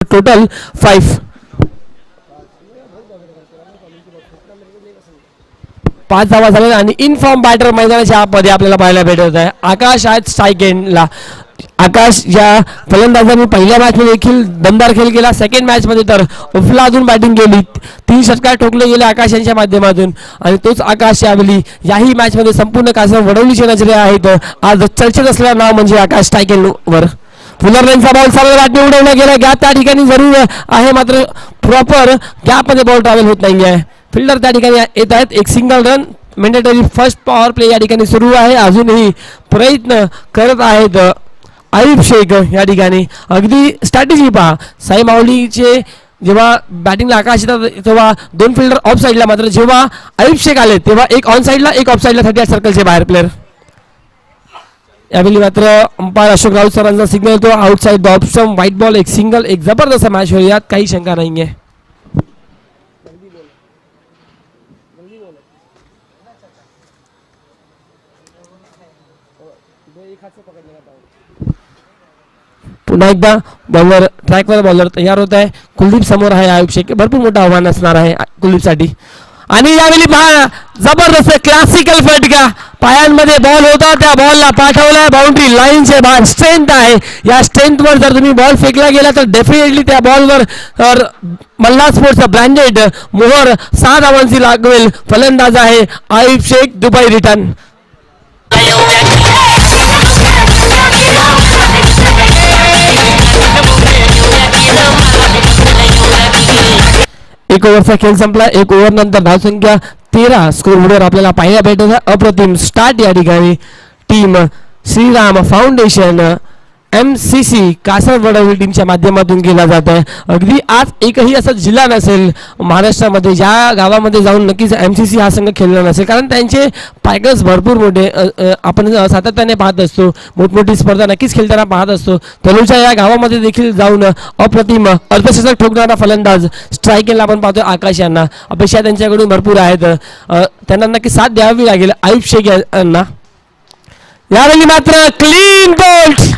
Total 5. 5 धावा झाल्या आणि इनफॉर्म बॅटर मैदानाच्या आतमध्ये आपल्याला पाहायला भेटत आहे. आकाश आहेत स्ट्राईक एंडला. आकाश या फलंदाजांनी पहिल्या मॅचमध्ये देखील दमदार खेळ केला. सेकंड मॅचमध्ये तर उफलादून बॅटिंग केली. 3 षटकार ठोकले गेले आकाश यांच्या माध्यमातून आणि तोच आकाश यावेळी याही मॅचमध्ये संपूर्ण कासर वडवलीचे नजरे आहेत. आज चर्चेत असलेलं नाव म्हणजे आकाश स्ट्राईक एंडवर. फुलरचा बॉल सर्व गाठी उडवला गेला. गॅप त्या ठिकाणी जरूर आहे मात्र प्रॉपर गॅपमध्ये बॉल ट्रॅव्हल होत नाही आहे. फिल्डर त्या ठिकाणी येत आहेत. एक single run mandatory first power play या ठिकाणी सुरू आहे. अजूनही प्रयत्न करत आहेत आयुब शेख या ठिकाणी. अगदी स्ट्रॅटेजी पहा. साई माऊलीचे जेव्हा बॅटिंगला आकाश येतात तेव्हा 2 फिल्डर ऑफ साईडला, मात्र जेव्हा आयुब शेख आले तेव्हा एक ऑन साईडला एक ऑफ साईडला 38 सर्कलचे बाहेर प्लेअर. यावेळी मात्र अंपायर अशोक राऊत सरांचा सिग्नल येतो outside the option white ball. एक सिंगल, एक जबरदस्त मॅच होईल यात काही शंका नाही आहे. पुन्हा एकदा बॉलर ट्रॅकवर बॉलर तयार होत आहे. कुलदीप समोर आहे. आयुब शेख भरपूर मोठं आव्हान असणार आहे कुलदीपसाठी. आणि यावेळी पहा जबरदस्त क्लासिकल फटका. पायांमध्ये बॉल होता त्या बॉलला पाठवलाय बाउंड्री लाईनचे बाहेर. स्ट्रेंथ आहे. या स्ट्रेंथवर जर तुम्ही बॉल फेकला गेला तर डेफिनेटली त्या बॉलवर तर मल्हार स्पोर्ट्सचा ब्रँडेड मोहर 6 धावांची लागवेल. फलंदाज आहे आयुब शेख. Dubai return. एक ओव्हरचा खेळ संपला. एक ओव्हर नंतर धावसंख्या 13 स्कोरबोर्डवर आपल्याला पाहायला भेटत आहे. अप्रतिम स्टार्ट या ठिकाणी team Shriram foundation MCC Kasar Vadavali टीमच्या माध्यमातून केला जात आहे. अगदी आज एकही असा जिल्हा नसेल महाराष्ट्रामध्ये ज्या गावामध्ये जाऊन नक्कीच MCC हा संघ खेळला नसेल, कारण त्यांचे पायगर्स भरपूर मोठे आपण सातत्याने पाहत असतो. मोठमोठी स्पर्धा नक्कीच खेळताना पाहत असतो. तलूच्या या गावामध्ये देखील जाऊन अप्रतिम अर्धशतक ठोकणारा फलंदाज स्ट्राईकला आपण पाहतो आकाश यांना. अपेक्षा त्यांच्याकडून भरपूर आहेत. त्यांना नक्की साथ द्यावी लागेल आयुब शेख यांना. यावेळी मात्र क्लीन बोल्ट.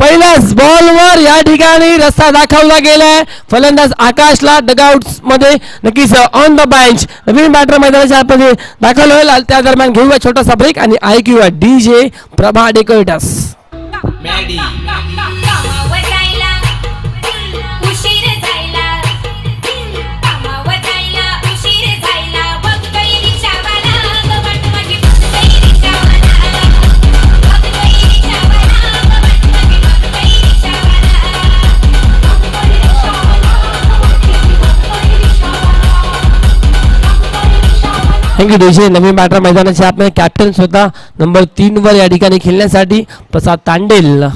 पहिल्याच बॉलवर या ठिकाणी रस्ता दाखवला गेलाय. फलंदाज आकाशला डगआउट मध्ये नक्कीच on the bench. Naveen batter मैदानाच्या आतमध्ये दाखल होईल. त्या दरम्यान घेऊया छोटासा ब्रेक आणि ऐकूया DJ Prabha decorators. Thank you DJ. नवीन बॅटर मैदानाच्या आतमध्ये कॅप्टन स्वतः नंबर 3 वर या ठिकाणी खेळण्यासाठी प्रसाद तांडेल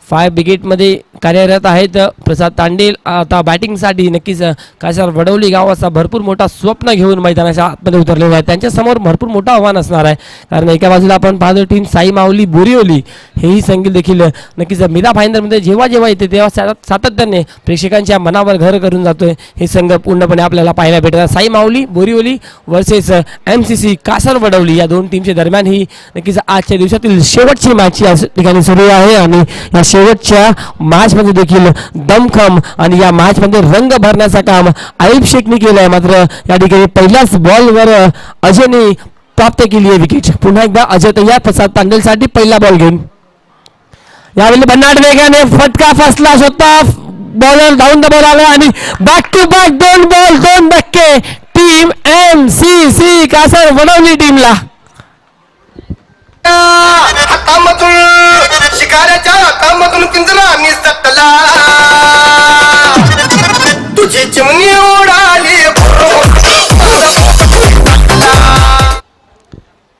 5 विकेटमध्ये कार्यरत आहेत. प्रसाद तांडेल आता बॅटिंगसाठी नक्कीच कासर वडवली गावाचा भरपूर मोठा स्वप्न घेऊन मैदानाच्या आतमध्ये उतरलेला आहे. त्यांच्यासमोर भरपूर मोठं आव्हान असणार आहे. कारण एका बाजूला आपण पाहतो टीम साई माऊली बोरिवली हेही संघ देखील नक्कीच मिरा फायनलमध्ये जेव्हा जेव्हा येते तेव्हा सातत्याने प्रेक्षकांच्या मनावर घर करून जातोय. हे संघ पूर्णपणे आपल्याला पाहायला भेटतात. साई माऊली बोरिवली वर्सेस MCC कासर वडवली या 2 टीमच्या दरम्यान ही नक्कीच आजच्या दिवसातील शेवटची मॅच या ठिकाणी सुरू आहे. आणि या शेवटच्या मॅच मध्ये देखील दमखम आणि या मॅच मध्ये रंग भरण्याचं काम आयुब शेखने केलं आहे. मात्र या ठिकाणी पहिल्याच बॉलवर अजयने प्राप्त केली आहे विकेट. पुन्हा एकदा अजय तयार प्रसाद तांडेलसाठी पहिला बॉल घेऊन. यावेळी भन्नाट वेगाने फटका फसला स्वतः बॉलर धावून द बॉल आला आणि बॅक टू बॅक 2 बॉल 2 धक्के टीम MCC कासर वडवली टीमला. हातामधून शिकाऱ्याच्या हातामधून पिंजरा निसटला तुझी चिमणी उडाली.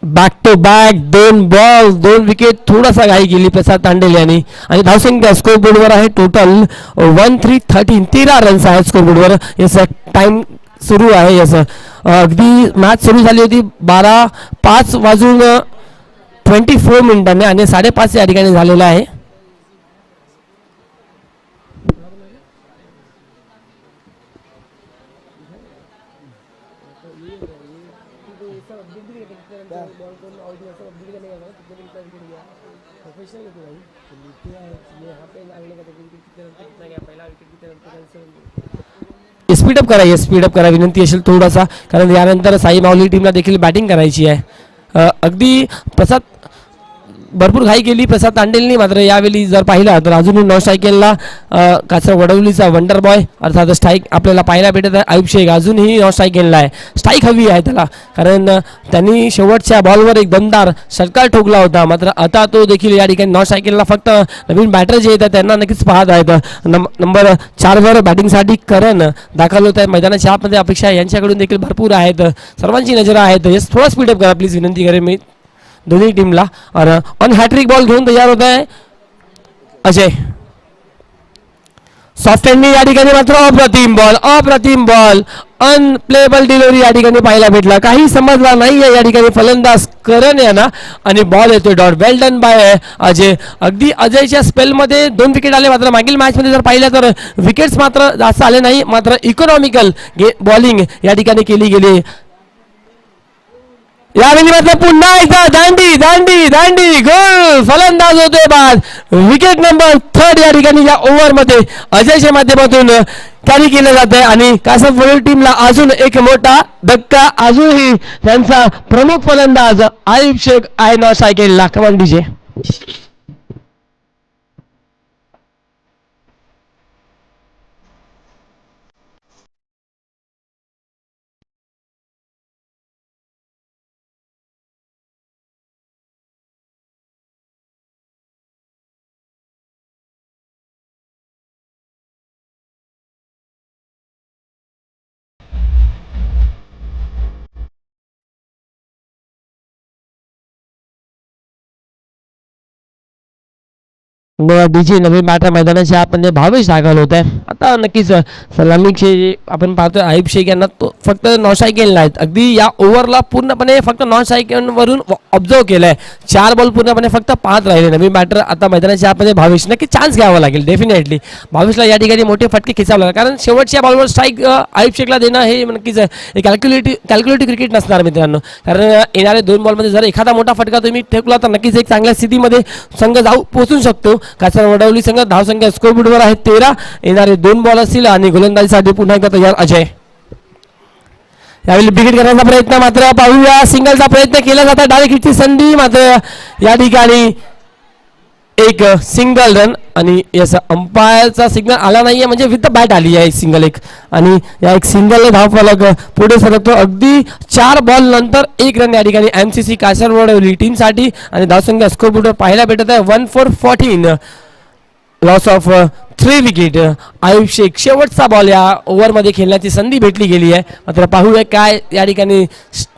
Back to back 2 ball 2 wicket. थोडासा घाई गेली प्रसाद तांडेल यांनी. आणि धावसंख्या स्कोरबोर्डवर आहे टोटल 13 13 रन्स आहेत स्कोरबोर्डवर. याचा टाइम सुरू आहे. याचं अगदी मॅच सुरू झाली होती 5 वाजून 24 मिनिटांनी आणि 5:30 या ठिकाणी झालेला आहे. स्पीडअप करा विनंती असेल थोडासा, कारण यानंतर साई माऊली टीमला देखील बॅटिंग करायची आहे. अगदी प्रसाद भरपूर घाई केली प्रसाद तांडेलनी, मात्र यावेळी जर पाहिला तर अजूनही non strike Kasar वडवलीचा wonder boy अर्थात स्ट्राईक आपल्याला पाहायला भेटत आहे. आयुब शेख अजूनही नॉन स्ट्राईक आहे. स्ट्राईक हवी आहे त्याला, कारण त्यांनी शेवटच्या बॉलवर एक दमदार षटकार ठोकला होता, मात्र आता तो देखील या ठिकाणी नॉन स्ट्राईक फक्त नवीन बॅटर जे येतात त्यांना नक्कीच पाहत आहेत. नंबर 4 बॅटिंगसाठी करण दाखल होत आहे मैदानाच्या आतमध्ये. अपेक्षा यांच्याकडून देखील भरपूर आहेत, सर्वांची नजर आहेत. यस थोडा स्पीडअप करा प्लीज विनंती करेन मी दोन्ही टीमला. ऑन हॅट्रिक बॉल घेऊन तयार होत आहे अजय. सॉफ्ट हँडनी या ठिकाणी मात्र अप्रतिम बॉल अनप्लेबल डिलिव्हरी या ठिकाणी पाहायला भेटला. काही समजला नाहीये या ठिकाणी फलंदाज करण यांना, आणि बॉल येतोय dot. Well done by Ajay. अगदी अजयच्या स्पेलमध्ये 2 विकेट आले, मात्र मागील मॅचमध्ये जर पाहिलं तर विकेट्स मात्र जास्त आले नाही, मात्र इकॉनॉमिकल बॉलिंग या ठिकाणी केली गेली. यावेळी मात्र पुन्हा एकदा दांडी गोल फलंदाज होतोय बाद. विकेट नंबर 3 या ठिकाणी या ओव्हरमध्ये अजयच्या माध्यमातून कॅरी केलं जात आहे, आणि कासर वडोली टीमला अजून एक मोठा धक्का. अजूनही त्यांचा प्रमुख फलंदाज आयुब शेख आहे नॉन स्ट्राईकला. कमान डीजे. डीजे नवीन बॅटर मैदानाच्या आतमध्ये भावेश दाखल होत आहे. आता नक्कीच सलामीचे आपण पाहतोय आयुब शेख यांना तो फक्त नॉन स्ट्राईक आहेत. अगदी या ओव्हरला पूर्णपणे फक्त नॉन स्ट्राईक वरून ऑब्झर्व केलंय. 4 बॉल पूर्णपणे फक्त 5 राहिले. नवीन बॅटर आता मैदानाच्या आतमध्ये भावेश, नक्की चान्स घ्यावा लागेल डेफिनेटली. भावेशला या ठिकाणी मोठे फटके खेचावे लागेल, कारण शेवटच्या बॉलवर स्ट्राईक आयुब शेखला देणं हे नक्कीच कॅल्क्युलेटिव्ह क्रिकेट नसणार मित्रांनो, कारण येणाऱ्या 2 बॉलमध्ये जर एखादा मोठा फटका तुम्ही ठेवला तर नक्कीच एक चांगल्या स्थितीमध्ये संघ पोहोचू शकतो. कासर वडवली संघ धावसंख्या स्कोरबोर्डवर आहे 13. येणारे 2 बॉल असतील, आणि गोलंदाजीसाठी पुन्हा एकदा तयार अजय. यावेळी विकेट करण्याचा प्रयत्न, मात्र पाहूया सिंगलचा प्रयत्न केला जाता. डायरेक्ट हिटची संधी, मात्र या ठिकाणी एक सिंगल रन, आणि याचा अंपायरचा सिग्नल आला नाहीये, म्हणजे विथ द बॅट आली आहे सिंगल एक, आणि या एक सिंगल धावफलक पुढे सरकतो. अगदी 4 बॉल नंतर 1 रन या ठिकाणी MCC कासर वडवली टीमसाठी, आणि धावसंख्या स्कोरबोर्डवर पाहायला भेटत आहे 1 for 14. Loss of 3 wicket. Ayub Shaikh शेवटचा बॉल या ओव्हरमध्ये खेळण्याची संधी भेटली गेली आहे, मात्र पाहूया काय या ठिकाणी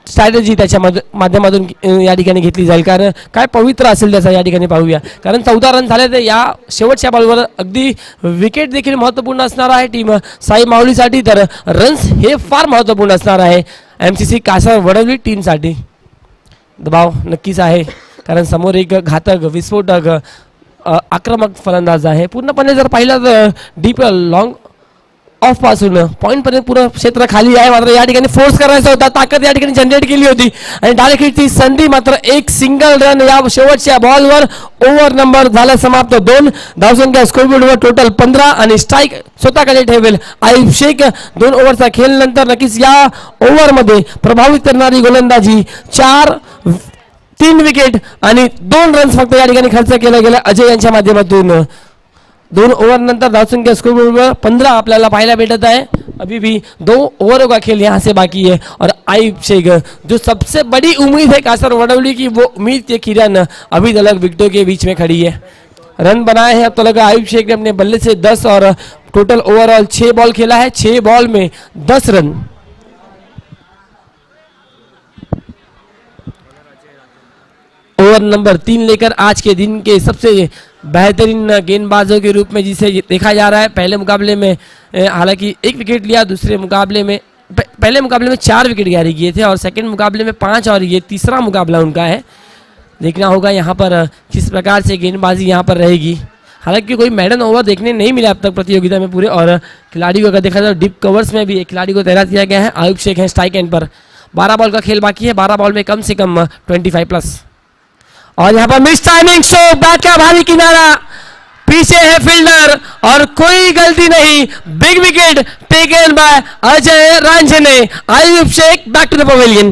स्ट्रॅटेजी त्याच्या माध्यमातून या ठिकाणी घेतली जाईल, कारण काय पवित्र असेल त्याचा या ठिकाणी पाहूया. कारण 14 रन झाले, तर या शेवटच्या बॉलवर अगदी विकेट देखील महत्त्वपूर्ण असणार आहे टीम साई माऊलीसाठी, तर रन्स हे फार महत्त्वपूर्ण असणार आहे MCC कासर वडवली टीमसाठी. दबाव नक्कीच आहे, कारण समोर एक घातक विस्फोटक आक्रमक फलंदाज आहे. पूर्णपणे जर पाहिलं तर डीप लॉंग ऑफ पासून पॉईंट पर्यंत पूर्ण क्षेत्र खाली आहे, मात्र या ठिकाणी फोर्स करायचा होता, ताकद या ठिकाणी जनरेट केली होती, आणि डायरेक्ट हिटची संधी, मात्र एक सिंगल रन या शेवटच्या बॉलवर. ओव्हर नंबर झाला समाप्त. 2 धावसंख्या स्कोरबोर्डवर टोटल 15, आणि स्ट्राईक स्वतःकडे ठेवेल आयुब शेख. 2 ओव्हरचा खेळ नंतर नक्कीच या ओव्हरमध्ये प्रभावित करणारी गोलंदाजी. 3 विकेट आणि 2 रन्स फक्त या ठिकाणी खर्च केला गेला अजय यांच्या माध्यमातून. 2 ओव्हर नंतर धावसंख्या स्कोरबोर्डवर 15 आपल्याला पाहायला भेटत है. अभी भी 2 ओवरों का खेल यहाँ से बाकी है और आयुब शेख जो सबसे बड़ी उम्मीद है कासर वडवली की, वो उम्मीद के किरण अभी तक विकेटों के बीच में खड़ी है. रन बनाए हैं अब तक आयुब शेख ने अपने बल्ले से 10 और टोटल ओवरऑल 6 बॉल खेला है, 6 बॉल में 10 रन. ओवर नंबर 3 लेकर आज के दिन के सबसे बेहतरीन गेंदबाजों के रूप में जिसे देखा जा रहा है. पहले मुकाबले में हालांकि 1 विकेट लिया, दूसरे मुकाबले में पहले मुकाबले में 4 विकेट कैरी किए थे और सेकंड मुकाबले में 5, और ये तीसरा मुकाबला उनका है. देखना होगा यहाँ पर किस प्रकार से गेंदबाजी यहाँ पर रहेगी. हालांकि कोई मैडन ओवर देखने नहीं मिला अब तक प्रतियोगिता में पूरे, और खिलाड़ी को अगर देखा जाए डीप कवर्स में भी एक खिलाड़ी को तैनात किया गया है. आयुब शेख है स्ट्राइक एंड पर, 12 बॉल का खेल बाकी है, 12 बॉल में कम से कम 25 प्लस। और यहाँ पर मिस टाइमिंग शो, बैट का भारी किनारा, पीछे है फील्डर और कोई गलती नहीं। Big wicket taken by Ajay Ranjhane. Ayub Shaikh back to the pavilion.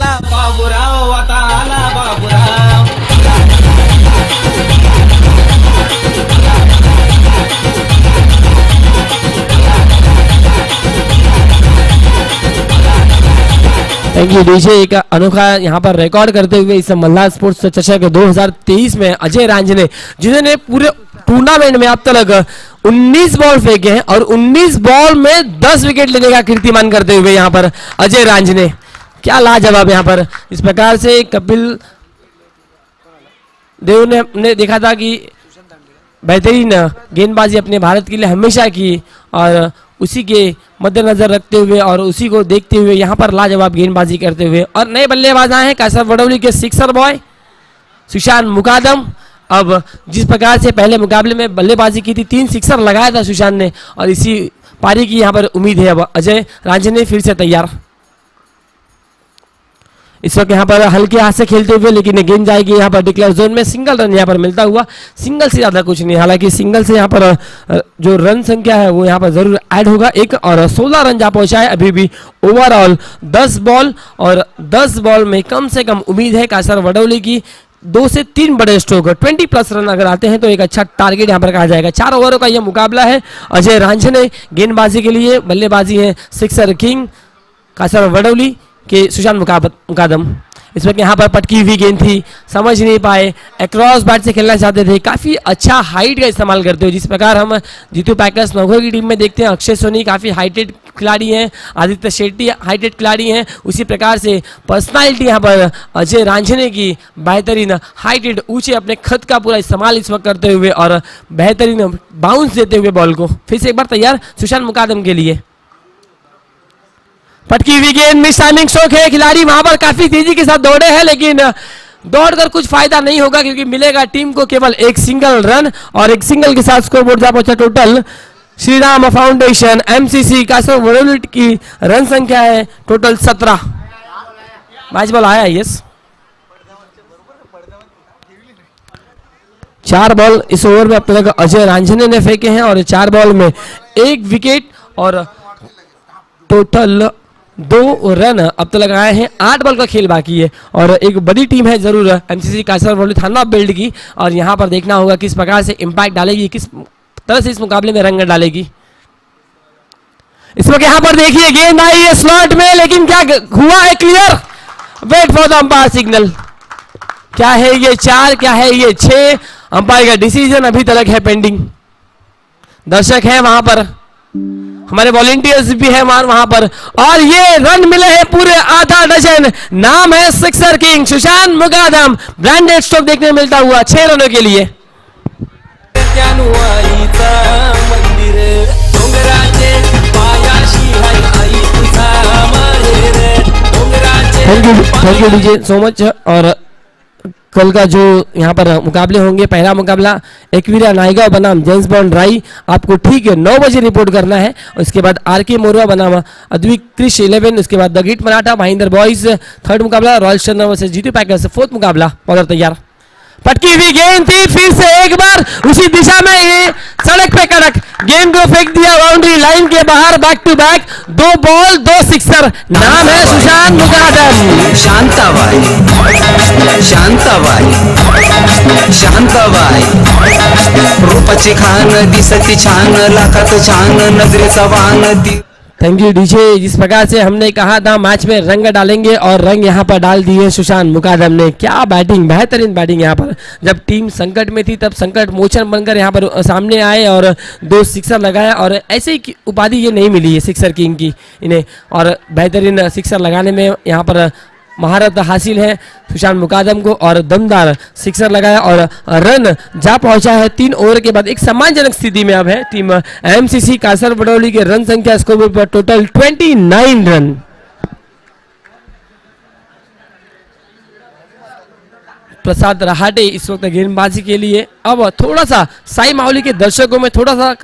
Baburao आता आला बाबूराव। Thank you DJ. एक अनोखा यहाँ पर रिकॉर्ड करते हुए इस मल्हार स्पोर्ट्स चषक 2023 में अजय रांझने, जिन्होंने पूरे टूर्नामेंट में अब तक 19 बॉल फेंके हैं और 19 बॉल में 10 विकेट लेने का कीर्तिमान करते हुए यहाँ पर अजय रांझने, क्या लाजवाब। यहाँ पर इस प्रकार से कपिल देव ने हमने देखा था कि बेहतरीन गेंदबाजी अपने भारत के लिए हमेशा की, और उसी के मद्देनजर रखते हुए और उसी को देखते हुए यहाँ पर लाजवाब गेंदबाजी करते हुए। और नए बल्लेबाज आए हैं कैसर बडौली के सिक्सर बॉय सुशांत मुकादम। अब जिस प्रकार से पहले मुकाबले में बल्लेबाजी की थी, 3 सिक्सर लगाया था सुशांत ने, और इसी पारी की यहाँ पर उम्मीद है अब अजय रांझने फिर से तैयार। इस वक्त यहाँ पर हल्के हाथ से खेलते हुए, लेकिन गेंद जाएगी यहाँ पर डिक्लेयर जोन में। सिंगल रन यहाँ पर मिलता हुआ, सिंगल से ज्यादा कुछ नहीं, हालांकि सिंगल से यहाँ पर जो रन संख्या है वो यहाँ पर जरूर ऐड होगा एक, और 16 रन जा पहुंचा है अभी भी ओवरऑल 10 बॉल, और 10 बॉल में कम से कम उम्मीद है कैसर बडौली की 2 से 3 बड़े स्ट्रोक, 20 प्लस रन अगर आते हैं तो एक अच्छा टारगेट यहाँ पर कहा जाएगा। 4 ओवरों का यह मुकाबला है। अजय रांझने गेंदबाजी के लिए, बल्लेबाजी है सिक्सर किंग कैसर बडौली के सुशांत मुकादम। इस वक्त यहाँ पर पटकी हुई गेंद थी, समझ नहीं पाए, अक्रॉस बैट से खेलना चाहते थे। काफ़ी अच्छा हाइट का इस्तेमाल करते हो, जिस प्रकार हम जीतू पैकर्स नौघर की टीम में देखते हैं। अक्षय सोनी काफ़ी हाइटेड खिलाड़ी हैं, आदित्य शेट्टी हाइटेड खिलाड़ी हैं, उसी प्रकार से पर्सनालिटी यहाँ पर अजय रांझने की बेहतरीन हाइटेड ऊंचे अपने खत का पूरा इस्तेमाल इस वक्त करते हुए और बेहतरीन बाउंस देते हुए बॉल को। फिर से एक बार तैयार सुशांत मुकादम के लिए। पटकी हुई गेंद, मिस टाइमिंग स्ट्रोक है। खिलाड़ी वहां पर काफी तेजी के साथ दौड़े हैं, लेकिन दौड़कर कुछ फायदा नहीं होगा, क्योंकि मिलेगा टीम को केवल एक सिंगल रन, और एक सिंगल के साथ स्कोरबोर्ड जा पहुंचा total. Shri Ram foundation MCC Kasar Vadavali की रन संख्या है टोटल 17। 22 बॉल आया, यस 4 बॉल इस ओवर में अब तक अजय रांझने ने फेंके हैं, और 4 बॉल में 1 विकेट और टोटल 2 रन अब तक आए हैं। 8 बॉल का खेल बाकी है, और एक बड़ी टीम है जरूर एमसीसी कैसर बडौली थाना बिल्ड की, और यहाँ पर देखना होगा किस प्रकार से इम्पैक्ट डालेगी, किस तरह से इस मुकाबले में रंग डालेगी। इस वक्त यहाँ पर देखिए गेंद आई है स्लॉट में, लेकिन क्या हुआ है clear. Wait for the umpire signal. क्या है ये 4, क्या है ये 6, अंपायर का डिसीजन अभी तक है पेंडिंग। दर्शक है वहां पर, हमारे वॉलंटियर्स भी है वहां पर, और ये रन मिले हैं पूरे आधा डजन। नाम है सिक्सर किंग सुशांत मुकादम। ब्रांडेड स्ट्रोक देखने मिलता हुआ 6 रनों के लिए। Thank you DJ so much. और कल का जो यहाँ पर मुकाबले होंगे, पहला मुकाबला एकवीरा नायगांव बनाम जेम्स बॉन्ड राई, आपको ठीक 9 बजे रिपोर्ट करना है। उसके बाद आरके मोरवा बनाम अद्विक क्रिश 11, उसके बाद द गिट मराठा महेंद्र बॉयज 3rd मुकाबला, रॉयल चंद्र वर्सेस जीतू पैकर्स 4th मुकाबला। बॉलर तैयार। पटकी हुई गेंद थी, फिर से एक बार उसी दिशा में ये सड़क पे कड़क गेंद को फेंक दिया बाउंड्री लाइन के बाहर। Back to back 2 ball 2 sixer. नाम है सुशांत मुकादम। शांताबाई शांताबाई शांताबाई, रूपाची खान दिसती छान, लाखात छान नजरेचा वान ती। Thank you DJ. जिस प्रकार से हमने कहा था मैच में रंग डालेंगे, और रंग यहाँ पर डाल दिए सुशांत मुकादम ने। क्या बैटिंग, बेहतरीन बैटिंग। यहाँ पर जब टीम संकट में थी तब संकट मोचन बनकर यहाँ पर सामने आए और 2 सिक्सर लगाया, और ऐसे ही उपाधि ये नहीं मिली है सिक्सर किंग की इन्हें, और बेहतरीन सिक्सर लगाने में यहाँ पर महारत हासिल है सुशांत मुकादम को, और दमदार सिक्सर लगाया और रन जा पहुंचा है 3 ओवर के बाद। एक सम्मानजनक स्थिति में अब है टीम एमसीसी कैसर बडौली के रन संख्या स्कोरबोर्ड पर टोटल 29 रन। प्रसाद रहाटे इस वक्त गेंदबाजी के लिए। अब थोड़ा सा साई मावली के दर्शकों में थोड़ा सा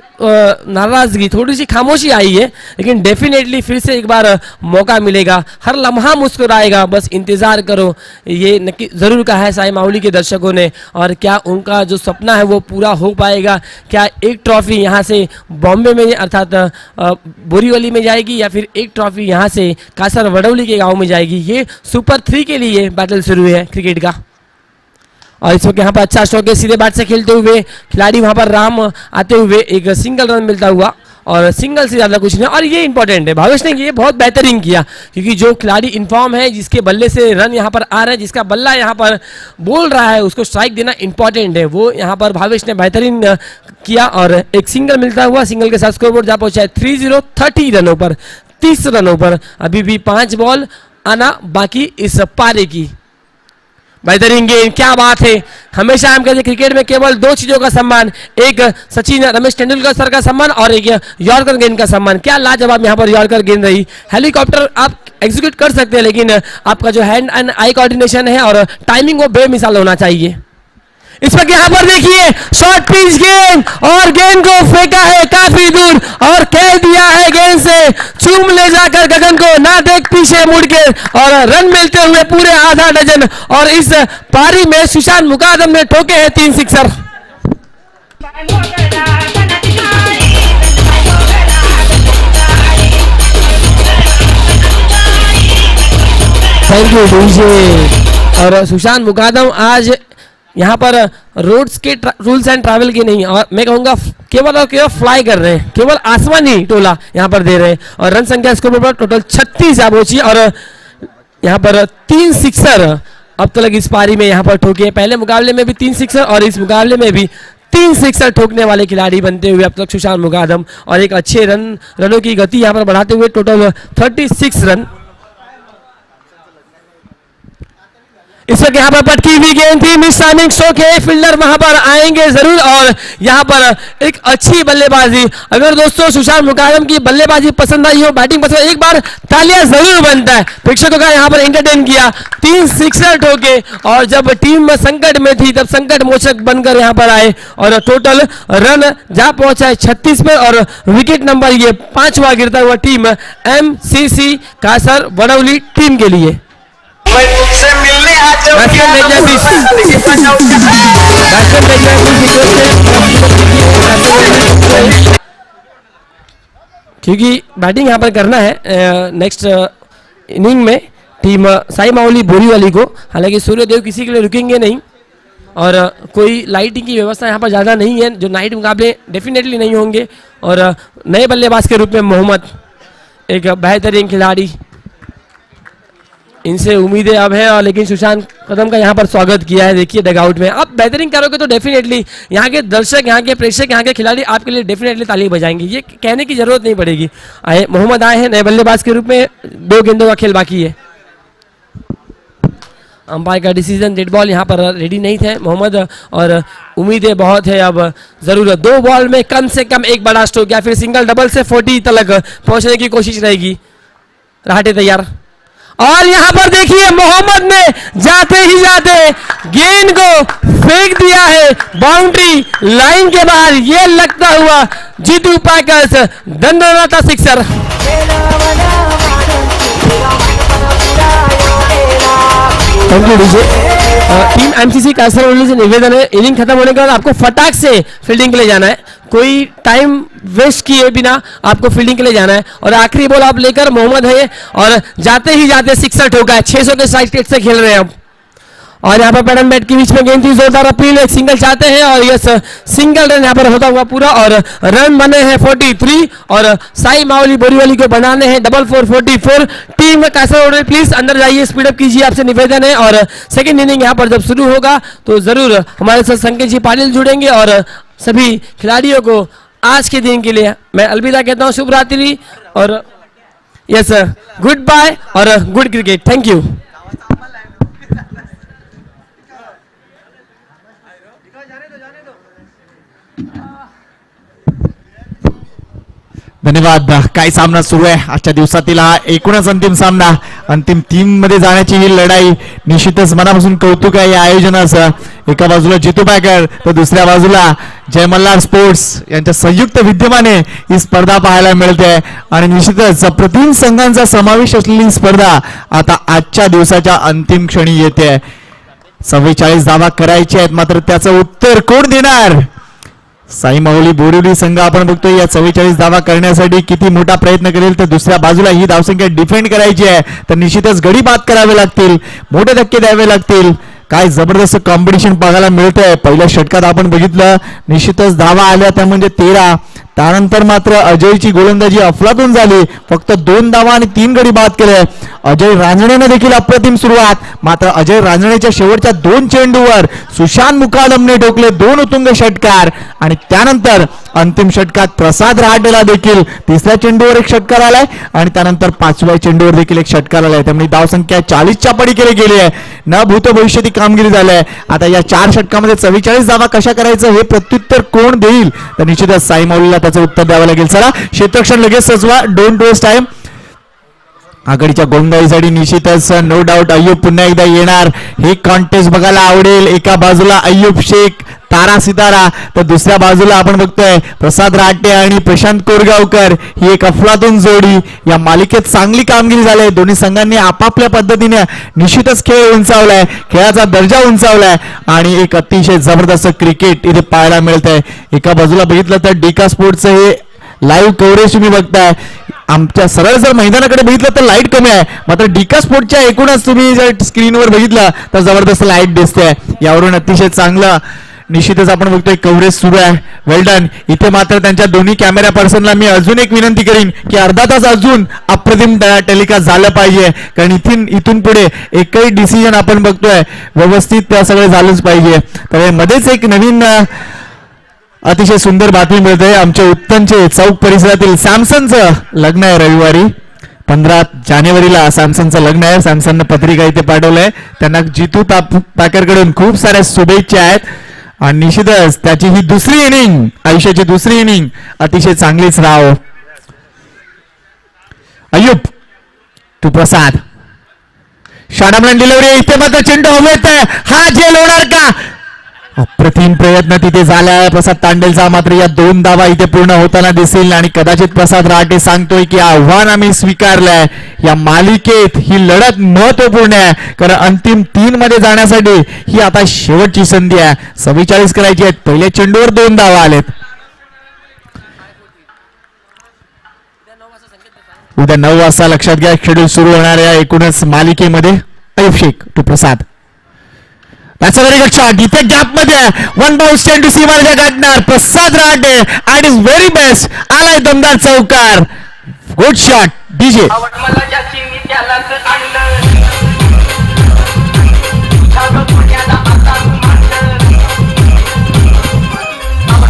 नाराजगी, थोड़ी सी खामोशी आई है, लेकिन डेफिनेटली फिर से एक बार मौका मिलेगा। हर लम्हा मुस्कुराएगा, बस इंतजार करो, ये नक्की जरूर कहा है साई मावली के दर्शकों ने। और क्या उनका जो सपना है वो पूरा हो पाएगा? क्या एक ट्रॉफी यहाँ से बॉम्बे में अर्थात बोरीवली में जाएगी, या फिर एक ट्रॉफी यहाँ से कासर वडौली के गांव में जाएगी? ये सुपर 3 के लिए बैटल शुरू है क्रिकेट का। और इस वक्त यहाँ पर अच्छा स्ट्रोक है, सीधे बैट से खेलते हुए खिलाड़ी वहां पर राम आते हुए एक सिंगल रन मिलता हुआ, और सिंगल से ज़्यादा कुछ नहीं। और ये इंपॉर्टेंट है, भावेश ने ये बहुत बेहतरीन किया, क्योंकि जो खिलाड़ी इन्फॉर्म है, जिसके बल्ले से रन यहाँ पर आ रहे हैं, जिसका बल्ला यहाँ पर बोल रहा है, उसको स्ट्राइक देना इंपॉर्टेंट है। वो यहाँ पर भावेश ने बेहतरीन किया और एक सिंगल मिलता हुआ, सिंगल के साथ स्कोरबोर्ड जा पहुंचा है 30, 30 रनों पर, 30 रनों पर। अभी भी 5 बॉल आना बाकी इस पारी की। बेहतरीन गेंद, क्या बात है। हमेशा हम कहते हैं क्रिकेट में केवल 2 चीजों का सम्मान, एक सचिन रमेश तेंदुलकर सर का सम्मान और एक यॉर्कर गेंद का सम्मान। क्या लाजवाब यहाँ पर यॉर्कर गेंद रही। हेलीकॉप्टर आप एग्जीक्यूट कर सकते हैं, लेकिन आपका जो हैंड एंड आई कोऑर्डिनेशन है और टाइमिंग वो बेमिसाल होना चाहिए। इस वक्त यहाँ पर देखिए शॉर्ट पिच गेंद, और गेंद को फेंका है काफी दूर और कह दिया है गेंद से चूम ले जाकर गगन को, ना देख पीछे मुड़ के, और रन मिलते हुए पूरे आधा डजन। और इस पारी में सुशांत मुकादम ने ठोके हैं 3 सिक्सर। Thank you DJ. और सुशांत मुकादम आज यहाँ पर रोड्स के रूल्स एंड ट्रैवल के नहीं, और मैं कहूँगा केवल और केवल फ्लाई कर रहे हैं, केवल आसमानी टोला यहाँ पर दे रहे हैं। और रन संख्या स्कोर पर टोटल 36 आ पहुंची, और यहाँ पर 3 सिक्सर अब तक इस पारी में यहाँ पर ठोके। पहले मुकाबले में भी 3 सिक्सर और इस मुकाबले में भी 3 सिक्सर ठोकने वाले खिलाड़ी बनते हुए अब तक सुशांत मुकादम, और एक अच्छे रनों की गति यहाँ पर बढ़ाते हुए टोटल 36 रन। इस वक्त यहाँ पर पटकी हुई गेंद थी, मिस टाइमिंग स्ट्रोक है, फील्डर वहां पर आएंगे जरूर। और यहाँ पर एक अच्छी बल्लेबाजी। अगर दोस्तों सुशांत मुकादम की बल्लेबाजी पसंद आई हो, बैटिंग पसंद, एक बार तालियां जरूर बनता है। प्रेक्षकों का यहाँ पर एंटरटेन किया, 3 सिक्सर ठोके, और जब टीम में संकट में थी तब संकट मोचक बनकर यहाँ पर आए, और टोटल रन जा पहुंचा है 36 पे, और विकेट नंबर ये 5वां गिरता हुआ टीम MCC कासर वडौली टीम के लिए। से मिलने क्योंकि बैटिंग यहाँ पर करना है नेक्स्ट इनिंग में टीम साई मावली बोरीवली को। हालांकि सूर्यदेव किसी के लिए रुकेंगे नहीं, और कोई लाइटिंग की व्यवस्था यहाँ पर ज़्यादा नहीं है, जो नाइट मुकाबले डेफिनेटली नहीं होंगे। और नए बल्लेबाज के रूप में मोहम्मद, एक बेहतरीन खिलाड़ी, इनसे उम्मीदें अब है। और लेकिन सुशांत कदम का यहाँ पर स्वागत किया है, देखिए डगआउट में। आप बेहतरीन करोगे तो डेफिनेटली यहाँ के दर्शक, यहाँ के प्रेक्षक, यहाँ के खिलाड़ी आपके लिए डेफिनेटली ताली बजाएंगे, ये कहने की जरूरत नहीं पड़ेगी। मोहम्मद आए हैं नए बल्लेबाज के रूप में, 2 गेंदों का खेल बाकी है। अंपायर का डिसीजन डेड बॉल यहाँ पर रेडी नहीं थे मोहम्मद, और उम्मीदें बहुत है अब जरूर 2 बॉल में कम से कम एक बड़ा स्ट्रोक या फिर सिंगल डबल से 40 तक पहुंचने की कोशिश रहेगी। राहटे तैयार, और यहाँ पर देखिए मोहम्मद ने जाते ही जाते गेंद को फेंक दिया है बाउंड्री लाइन के बाहर। ये लगता हुआ जीतू पैकर्स दंडनाता sixer. Thank you DJ. Team MCC Kasar Vadavali से निवेदन है, इनिंग खत्म होने के बाद आपको फटाक से फील्डिंग के लिए जाना है, कोई टाइम वेस्ट किए बिना आपको फील्डिंग के लिए जाना है। और आखिरी बॉल आप लेकर मोहम्मद है, और जाते ही जाते सिक्सर ठोका है, 600 के स्ट्राइक रेट से खेल रहे हैं अब। और यहाँ पर पैडन बैट के बीच में गेंद थी, जोरदार अपील, एक सिंगल चाहते हैं, और यस सिंगल रन यहाँ पर होता हुआ पूरा, और रन बने हैं 43, और साई मावली बोरीवली को बनाने हैं 4444। टीम कासर वडौली प्लीज अंदर जाइए, स्पीडअप कीजिए, आपसे निवेदन है। और सेकंड इनिंग यहाँ पर जब शुरू होगा तो जरूर हमारे साथ संकेत जी पाटिल जुड़ेंगे, और सभी खिलाड़ियों को आज के दिन के लिए मैं अलविदा कहता हूँ, शुभ रात्रि, और यस गुड बाय और गुड क्रिकेट। Thank you. धन्यवाद. काय सामना सुरू आहे आजच्या दिवसातील हा एकूणच अंतिम सामना. अंतिम 3 मध्ये जाण्याची ही लढाई निश्चितच मनापासून कौतुक आहे या आयोजनाचं. एका बाजूला जितू पॅकर तर दुसऱ्या बाजूला जय मल्हार स्पोर्ट्स यांच्या संयुक्त विद्यमाने ही स्पर्धा पाहायला मिळते आणि निश्चितच अप्रतिम संघांचा समावेश असलेली स्पर्धा आता आजच्या दिवसाच्या अंतिम क्षणी येते. 44 धावा करायचे आहेत मात्र त्याचं उत्तर कोण देणार. साई माऊली बोरिवली संघ आपण बघतोय या 44 धावा करण्यासाठी किती मोठा प्रयत्न करेल. तर दुसऱ्या बाजूला ही धावसंख्या डिफेंड करायची आहे तर निश्चितच गडी बाद करावे लागतील, मोठे धक्के द्यावे लागतील. काय जबरदस्त कॉम्पिटिशन बघायला मिळतंय. पहिल्या षटकात आपण बघितलं निश्चितच धावा आल्या त्या म्हणजे 13. त्यानंतर मात्र अजयची गोलंदाजी अफलातून झाली. फक्त 2 धावा आणि 3 गडी बाद केले. अजय रांजणेने देखील अप्रतिम सुरुवात. मात्र अजय रांजणेच्या शेवटच्या 2 चेंडूवर सुशांत मुकादमने ठोकले 2 उत्तुंग षटकार आणि त्यानंतर अंतिम षटकात प्रसाद रहाटेला देखील 3ऱ्या चेंडूवर एक षटकार आलाय आणि त्यानंतर 5व्या चेंडूवर देखील एक षटकार आलाय. त्यामुळे धावसंख्या 40च्या पलीकडे गेली आहे. न भूत भविष्याची कामगिरी झाली आहे. आता या 4 षटकामध्ये 44 धावा कशा करायचं हे प्रत्युत्तर कोण देईल तर निश्चितच साई माऊलीला त्याचं उत्तर द्यावं लागेल. चला क्षेत्ररक्षण लगेच सजवा. Don't waste time. आघाडीच्या गोलंदाजीसाठी निश्चितच नो डाऊट अय्यूब पुन्हा एकदा येणार. हे कॉन्टेस्ट बघायला आवडेल. एका बाजूला अय्यूब शेख तारा सितारा तर दुसऱ्या बाजूला आपण बघतोय प्रसाद राटे आणि प्रशांत कोरगावकर ही एक अफलातून जोडी. या मालिकेत चांगली कामगिरी झाली. दोन्ही संघांनी आपापल्या पद्धतीने निश्चितच खेळ उंचावलाय, खेळाचा दर्जा उंचावलाय आणि एक अतिशय जबरदस्त क्रिकेट इथे पाहायला मिळतंय. एका बाजूला बघितलं तर डिका स्पोर्ट्सचं हे लाईव्ह कव्हरेज तुम्ही बघताय. आमच्या सरळ जर मैदानाकडे बघितलं तर लाईट कमी आहे मात्र डिका स्पोर्टच्या एकूणच तुम्ही जर स्क्रीनवर बघितलं तर जबरदस्त लाईट दिसते. यावरून अतिशय चांगलं निश्चितच आपण बघतोय कव्हरेज सुरू आहे. वेल डन. इथे मात्र त्यांच्या दोन्ही कॅमेरा पर्सनला मी अजून एक विनंती करीन की अर्धा तास अजून अप्रतिम टेलिकास्ट झालं पाहिजे कारण इथून पुढे एकही डिसिजन आपण बघतोय व्यवस्थित त्या सगळे झालंच पाहिजे. तर मध्येच एक नवीन अतिशय सुंदर बातमी मिळते. आमच्या उत्तमचे चौक परिसरातील सॅमसनचं लग्न आहे रविवारी 15 जानेवारीला सॅमसनचं लग्न आहे. सॅमसननं पत्रिका इथे पाठवलंय. त्यांना जितू पॅकरकडून खूप साऱ्या शुभेच्छा आहेत आणि निश्चितच त्याची ही दुसरी इनिंग आयुष्याची दुसरी इनिंग अतिशय चांगलीच राहो. अय्यूब टू प्रसाद शॉर्ट डिलिव्हरी. इथे मात्र चेंडू हवेत आहे. हा झेल होणार का. अप्रतिम प्रयत्न तिथे झाला प्रसाद तांडेलचा मात्र या 2 धावा इथे पूर्ण होताना दिसेल आणि कदाचित प्रसाद राटे सांगतोय की आव्हान आम्ही स्वीकारलंय. या मालिकेत ही लढत महत्वपूर्ण आहे कारण अंतिम 3 मध्ये जाण्यासाठी ही आता शेवटची संधी आहे. 44 करायची आहेत. पहिल्या चेंडूवर 2 धावा आलेत. उद्या 9 वाजता लक्षात घ्या शेड्यूल सुरू होणाऱ्या एकूणच मालिकेमध्ये. Ayyub Shaikh to Prasad. That's a very good shot. इथे गॅप मध्ये 1 बाउन्स चेंडू सीमारेषा गाठणार प्रसाद राटे and is very best. आलाय दमदार चौकार. Good shot DJ.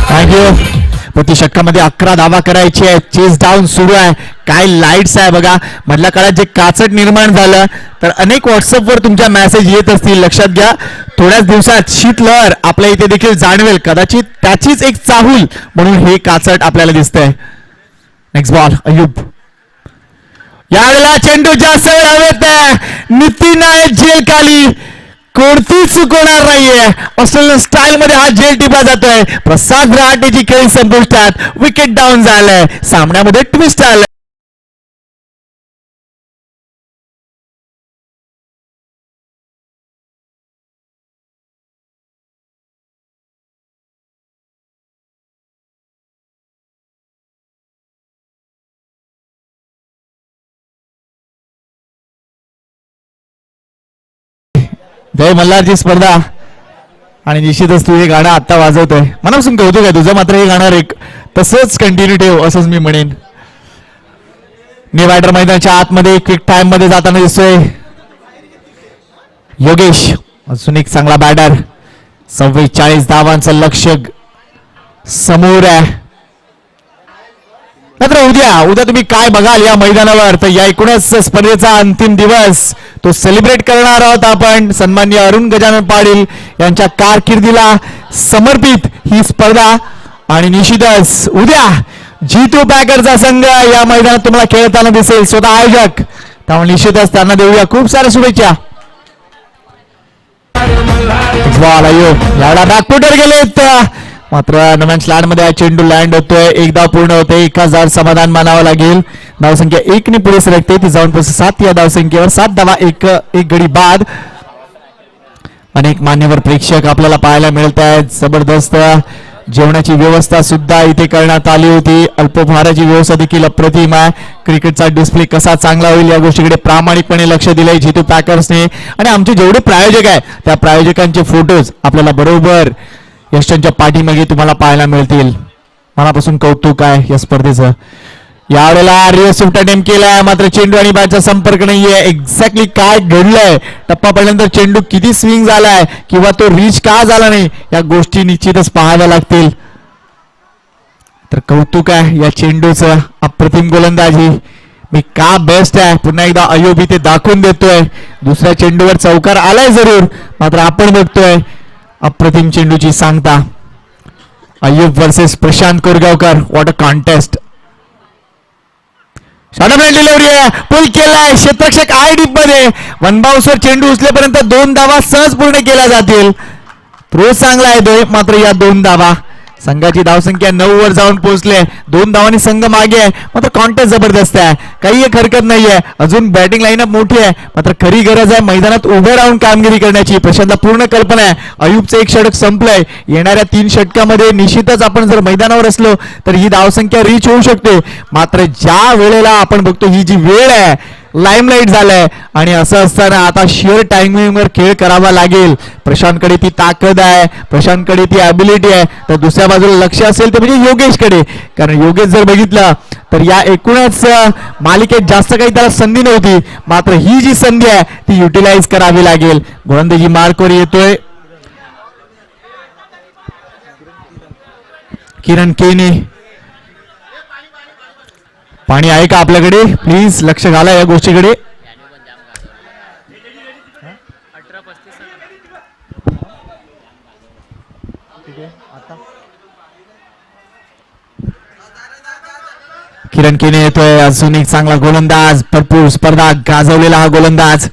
थँक्यू. प्रति षटकामध्ये 11 धावा करायची आहे. चेस डाऊन सुरू आहे. काय लाईट्स आहे बघा. मधल्या काळात जे काचट निर्माण झालं तर अनेक व्हॉट्सअपवर तुमच्या मेसेज येत असतील. लक्षात घ्या थोड्याच दिवसात शीतलहर आपल्या इथे देखील जाणवेल. कदाचित त्याचीच एक चाहूल म्हणून हे काचट आपल्याला दिसतंय. नेक्स्ट बॉल अय्यूब. यावेळेला चेंडू जास्त वेळ हवेत आहे. नितीन आहे झेल खाली. कोणती चुकवणार नाहीये. ऑस्ट्रेलियन स्टाईल मध्ये हा झेल टिपला जातोय. प्रसाद रहाटेची खेळी संपुष्टात. विकेट डाऊन झालंय. सामन्यामध्ये ट्विस्ट आलंय. जय मल्हारची स्पर्धा आणि निश्चितच तू हे गाणं आता वाजवतोय. मनापासून कौतुक आहे तुझं. मात्र हे गाणं एक तसंच कंटिन्यू ठेव असंच मी म्हणेन. नेवाडर मैदानाच्या आतमध्ये क्विक टाइम मध्ये जाताना दिसतोय योगेश. अजून एक चांगला बॅटर. 44 धावांचं लक्ष्य समोर आहे. मात्र उद्या तुम्ही काय बघाल या मैदानावर तर या एकूणच स्पर्धेचा अंतिम दिवस तो सेलिब्रेट करणार आहोत आपण. सन्माननीय अरुण गजानन पाटील यांच्या कारकिर्दीला समर्पित ही स्पर्धा आणि निश्चितच उद्या जीतू पॅकरचा संघ या मैदानात तुम्हाला खेळताना दिसेल. स्वतः आयोजक, त्यामुळे निश्चितच त्यांना देऊया खूप साऱ्या शुभेच्छा. याला बॅकफुटर गेलेत, मात्र नव्या स्लॅड मध्ये चेंडू लँड होतोय. एक धाव पूर्ण होते. 1000 समाधान मानावं लागेल. धावसंख्या 1 ने पुढे सरकते. ती जाऊन 7 या धावसंख्येवर 7 धावा एक गडी बाद. अनेक मान्यवर प्रेक्षक आपल्याला पाहायला मिळत आहेत. जबरदस्त जेवणाची व्यवस्था सुद्धा इथे करण्यात आली होती. अल्पोपहाराची व्यवस्था देखील अप्रतिम आहे. क्रिकेटचा डिस्प्ले कसा चांगला होईल या गोष्टीकडे प्रामाणिकपणे लक्ष दिलंय जीतू पॅकर्सने. आणि आमचे जेवढे प्रायोजक आहेत त्या प्रायोजकांचे फोटोज आपल्याला बरोबर यशांच्या पाठीमागे तुम्हाला पाहायला मिळतील. मनापासून कौतुक आहे या स्पर्धेचं. यावेळेला रिव्हर्स स्विफ्ट अटेम्प्ट केलाय, मात्र चेंडू आणि बॅटचा संपर्क नाहीये. एक्झॅक्टली काय घडलंय, टप्पा पडल्यानंतर चेंडू किती स्विंग झालाय किंवा तो रीच का झाला नाही या गोष्टी निश्चितच पाहाव्या लागतील. तर कौतुक आहे या चेंडूचं. अप्रतिम गोलंदाजी, मी का बेस्ट आहे पुन्हा एकदा अयोब इथे दाखवून देतोय. दुसऱ्या चेंडूवर चौकार आलाय जरूर, मात्र आपण बघतोय अप्रतिम चेंडूची सांगता. Ayyub versus Prashant Korgaonkar. What a contest. Delivery आहे, पुल केलाय. क्षेत्ररक्षक आय डीप मध्ये. वन बाउन्सवर चेंडू उचलेपर्यंत 2 धावा सहज पूर्ण केल्या जातील. थ्रो चांगला आहे मात्र या 2 धावा संघाची धावसंख्या 9 वर जाऊन पोहोचले. 2 धावांनी संघ मागे आहे, मात्र कॉन्टेस्ट जबरदस्त आहे. काही एक हरकत नाहीये. अजून बॅटिंग लाईनअप मोठी आहे, मात्र खरी गरज आहे मैदानात उभे राहून कामगिरी करण्याची. प्रशांतला पूर्ण कल्पना आहे. अयूबचं 1 षटक संपलंय. येणाऱ्या 3 षटकामध्ये निश्चितच आपण जर मैदानावर असलो तर ही धावसंख्या रीच होऊ शकते. मात्र ज्या वेळेला आपण बघतो ही जी वेळ आहे, लाईमलाईट झालाय आणि असं असताना आता शेअर टायमिंगवर खेळ करावा लागेल. प्रशांतकडे ती ताकद आहे, प्रशांतकडे ती ॲबिलिटी आहे. तर दुसऱ्या बाजूला लक्ष असेल ते म्हणजे योगेशकडे. कारण योगेश जर बघितलं तर या एकूणच मालिकेत जास्त काही त्याला संधी नव्हती, मात्र ही जी संधी आहे ती युटिलाइज करावी लागेल. गोलंदाजी मार्कवर येतोय किरण केने. पाणी आहे का आपल्याकडे? प्लीज लक्ष घाला या गोष्टीकडे. किरण केने येतोय. अजून एक चांगला गोलंदाज, भरपूर स्पर्धा गाजवलेला हा गोलंदाज.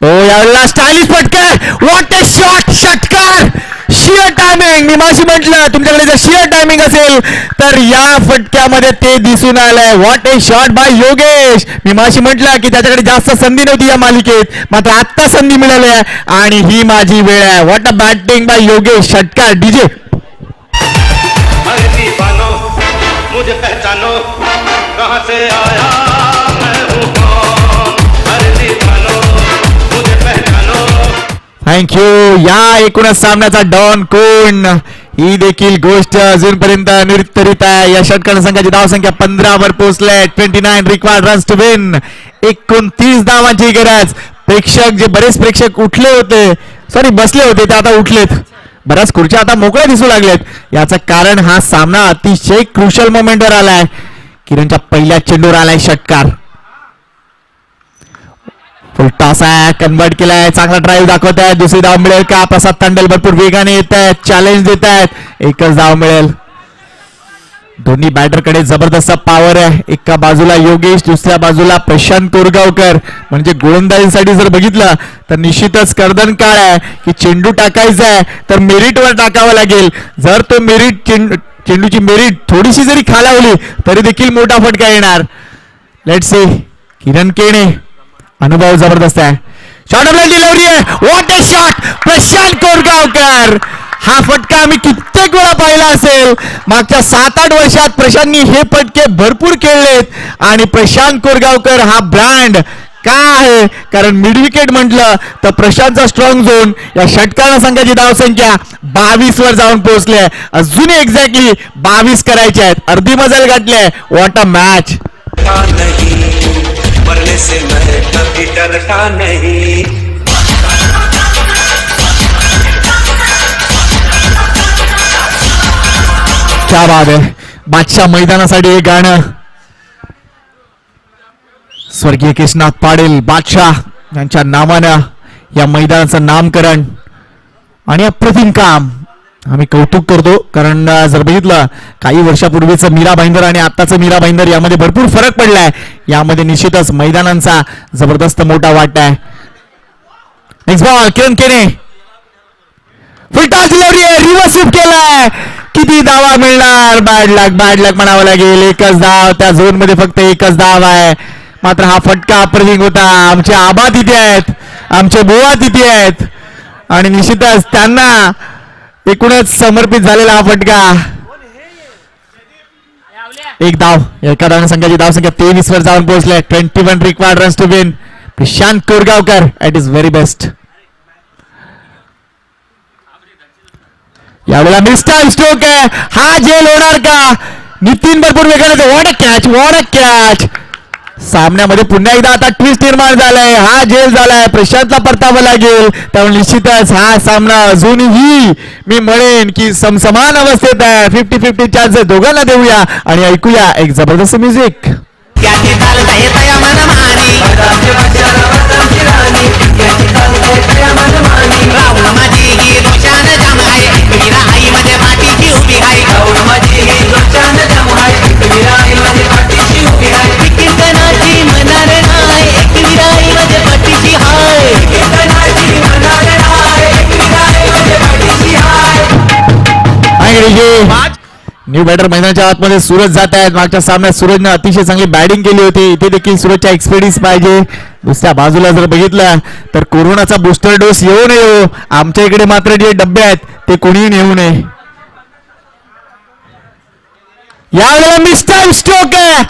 यावेळेला स्टायलिश फटका. What a shot. षटकार. Sheer timing. मी माशी म्हटलं तुमच्याकडे जर शिअर टायमिंग असेल तर या फटक्यामध्ये ते दिसून आलंय. What a shot by Yogesh. मी माशी म्हटलं की त्याच्याकडे जास्त संधी नव्हती या मालिकेत, मात्र आत्ता संधी मिळाली आहे आणि ही माझी वेळ आहे. What a batting by Yogesh. षटकार. डीजे मुझे पहचानो कहां से आया मैं हूं कौन. अरे दीवानो मुझे पहचानो. थँक्यू. या एकूणच सामन्याचा डॉन कोण ही देखील गोष्ट अजूनपर्यंत निरुत्तरित आहे. या षटकार संघाची धावसंख्या 15 वर पोहोचले. 29 रिक्वायर्ड रन्स टू विन. 29 धावांची गरज. प्रेक्षक जे बरेच प्रेक्षक उठले होते, सॉरी बसले होते, ते आता उठलेत. बऱ्याच खुर्च्या आता मोकळ्या दिसू लागल्यात. याचं कारण हा सामना अतिशय क्रुशल मोमेंटवर आलाय. किरणच्या पहिल्या चेंडूवर आलाय षटकार. फुल टॉस आहे, कन्वर्ट केलाय. चांगला ड्राईव्ह दाखवत आहे. दुसरी धाव मिळेल का? प्रसाद तांडेल भरपूर वेगाने येत आहेत, चॅलेंज देत आहेत. एकच धाव मिळेल. दोन्ही बॅटरकडे जबरदस्त पॉवर आहे. एका बाजूला योगेश, दुसऱ्या बाजूला प्रशांत कोरगावकर. म्हणजे गोलंदाजीसाठी जर बघितलं तर निश्चितच कर्दन काळ आहे की चेंडू टाकायचा आहे तर मेरिटवर टाकावं लागेल. जर तो चेंडूची मेरिट थोडीशी जरी खालावली तरी देखील मोठा फटका येणार. Let's see. किरण केने. अनुभव जबरदस्त आहे. शॉट ऑफ डिलिव्हरी आहे. What a shot. Prashant Korgaonkar. हा फटका आम्ही कित्येक वेळा पाहिला असेल. मागच्या 7-8 वर्षात प्रशांतनी हे फटके भरपूर खेळलेत आणि प्रशांत कोरगावकर हा ब्रँड का आहे? कारण मिड विकेट म्हटलं तर प्रशांतचा स्ट्रॉंग झोन. या षटकानं संघाची धावसंख्या 22 वर जाऊन पोहोचले. अजून एक्झॅक्टली 22 करायचे आहेत. अर्धी मजल गाठले. What a match. मरने से मैं कभी डरता नहीं. क्या बात आहे. बादशाह मैदानासाठी हे गाणं स्वर्गीय केशनाथ पाटील बादशाह यांच्या नावानं या मैदानाचं नामकरण आणि अप्रतिम काम आम्ही कौतुक करतो कारण जर बघितलं काही वर्षापूर्वीचं मीरा भाईंदर आणि आत्ताचं मीरा भाईंदर यामध्ये भरपूर फरक पडलाय. यामध्ये निश्चितच मैदानांचा जबरदस्त मोठा वाटा आहे. नेक्स्ट बॉल किरण केने फुलटॉस डिलिव्हरी आहे, रिव्हर्स स्वीप केलाय. किती धावा मिळणार? बॅड लक म्हणावं लागेल. एकच धाव त्या झोन मध्ये, फक्त एकच धाव आहे. मात्र हा फटका अप्रतिम होता. आमचे आबा तिथे आहेत, आमचे बुवा तिथे आहेत आणि निश्चितच त्यांना एकूणच समर्पित झालेला हा फटका. एक धाव, एका धावने संघाची धावसंख्या 23 वर जाऊन पोहोचले. 21 required runs to win. Prashant Korgaonkar at his very best. यावेळेला मिस्टर स्ट्रोक आहे. हा झेल होणार का? नितीन भरपूर वेगाने. What a catch. सामन्यामध्ये पुन्हा एकदा आता ट्विस्ट निर्माण झालाय. हा झेल झालाय, प्रशांतला परतावं लागेल. त्यामुळे निश्चितच हा सामना अजूनही मी म्हणेन की समसमान अवस्थेत आहे. 50-50 चान्स दोघांना देऊया आणि ऐकूया एक जबरदस्त म्युझिक. न्यू बॅटर मैदानाच्या आतमध्ये सूरज जात आहेत. मागच्या सामन्यात सूरजने अतिशय चांगली बॅटिंग केली होती. इथे देखील सूरजच्या एक्सपिरियन्स पाहिजे. दुसऱ्या बाजूला जर बघितलं तर कोरोनाचा बूस्टर डोस येऊ नये. आमच्या इकडे मात्र जे डब्बे आहेत ते कोणीही नेऊ नये. यावेळेला मिस्टर स्ट्रोक आहे.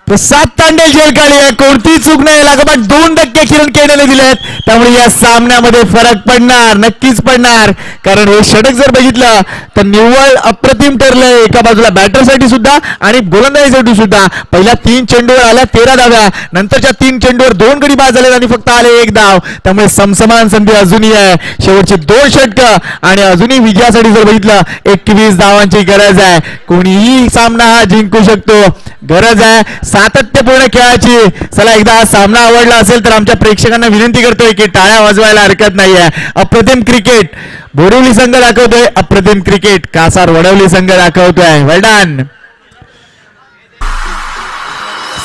प्रसाद तांडेल झेल काढली आहे. कोणतीही चूक नाही. लागोपाठ 2% किरण केनेने दिलेत. त्यामुळे या सामन्यामध्ये फरक पडणार, नक्कीच पडणार. कारण हे षटक जर बघितलं तर निव्वळ अप्रतिम ठरलंय. एका बाजूला बॅटरसाठी सुद्धा आणि गोलंदाजीसाठी सुद्धा. पहिल्या 3 चेंडूवर आल्या 13 धाव्या, नंतरच्या 3 चेंडूवर 2 गडी बाद झाले आणि फक्त आले 1 धाव. त्यामुळे समसमान संधी अजूनही आहे. शेवटची 2 षटकं आणि अजूनही विजयासाठी जर बघितलं 21 धावांची गरज आहे. कोणीही सामना हा जिंकू शकतो. गरज आहे सातत्यपूर्ण खेळाची. चला, एकदा हा सामना आवडला असेल तर आमच्या प्रेक्षकांना विनंती करतोय की टाळ्या वाजवायला हरकत नाहीये. अप्रतिम क्रिकेट बोरिवली संघ दाखवतोय. अप्रतिम क्रिकेट कासार वडवली संघ दाखवतोय. वेल डन.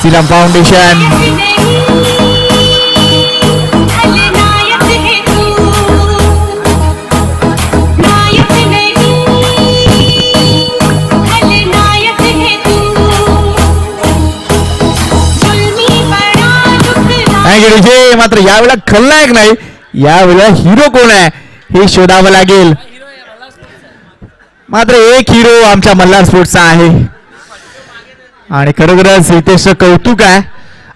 श्रीराम फाउंडेशन मात्र यावेळेला खलनायक नाही, यावेळेला हिरो कोण आहे हे शोधावं लागेल. मात्र एक हिरो आमच्या मल्हार स्पोर्ट्सचा आहे आणि खरोखरच हितेश कौतुक आहे.